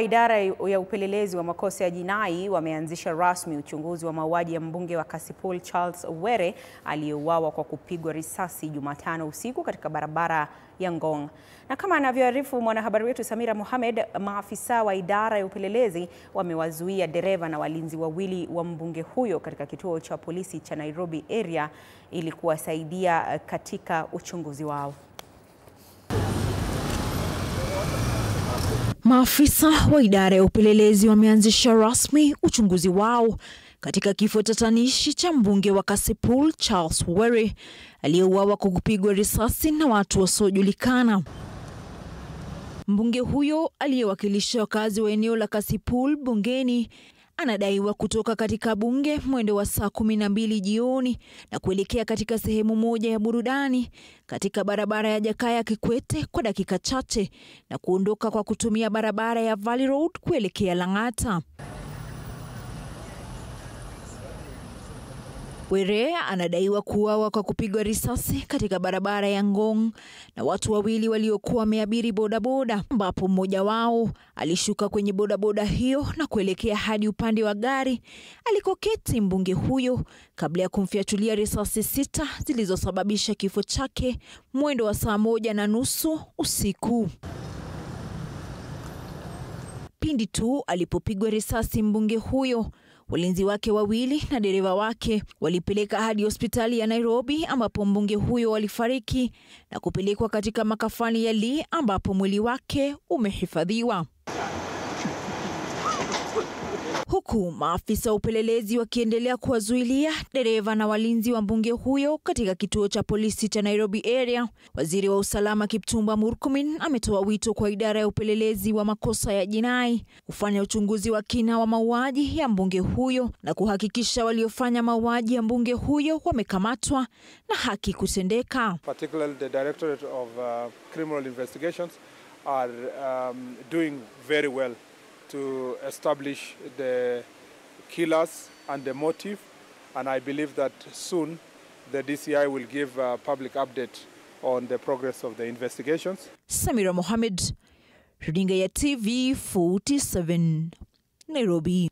Idara ya upelelezi wa makosa ya jinai wameanzisha rasmi uchunguzi wa mauaji ya mbunge wa Kasipul Charles Owere aliyeuawa kwa kupigwa risasi Jumatano usiku katika barabara ya Ngong. Na kama anavyoarifu mwanahabari wetu Samira Mohamed, maafisa wa idara ya upelelezi wamewazuia dereva na walinzi wawili wa mbunge huyo katika kituo cha polisi cha Nairobi area ili kuwasaidia katika uchunguzi wao. Maafisa wa idara ya upelelezi wameanzisha rasmi uchunguzi wao katika kifo tatanishi cha mbunge wa Kasipul Charles Owere aliyeuawa kwa kupigwa risasi na watu wasiojulikana. Mbunge huyo aliyewakilisha wakazi wa eneo la Kasipul bungeni anadaiwa kutoka katika bunge mwendo wa saa 12 jioni na kuelekea katika sehemu moja ya burudani katika barabara ya Jakaya Kikwete kwa dakika chache na kuondoka kwa kutumia barabara ya Valley Road kuelekea Lang'ata. Owere anadaiwa kuuawa kwa kupigwa risasi katika barabara ya Ngong na watu wawili waliokuwa wameabiri bodaboda, ambapo mmoja wao alishuka kwenye bodaboda hiyo na kuelekea hadi upande wa gari alikoketi mbunge huyo kabla ya kumfiatulia risasi 6 zilizosababisha kifo chake mwendo wa saa 1:30 usiku. Pindi tu alipopigwa risasi mbunge huyo, walinzi wake wawili na dereva wake walipeleka hadi hospitali ya Nairobi ambapo mbunge huyo walifariki na kupelekwa katika makafani ya Lee ambapo mwili wake umehifadhiwa. Huku maafisa wa upelelezi wakiendelea kuwazuilia dereva na walinzi wa mbunge huyo katika kituo cha polisi cha Nairobi area, waziri wa usalama Kipchumba Murkomen ametoa wito kwa idara ya upelelezi wa makosa ya jinai kufanya uchunguzi wa kina wa mauaji ya mbunge huyo na kuhakikisha waliofanya mauaji ya mbunge huyo wamekamatwa na haki kutendeka. Particularly the Directorate of Criminal Investigations are doing very well to establish the killers and the motive, and I believe that soon the DCI will give a public update on the progress of the investigations. Samira Mohamed, Runinga ya TV 47, Nairobi.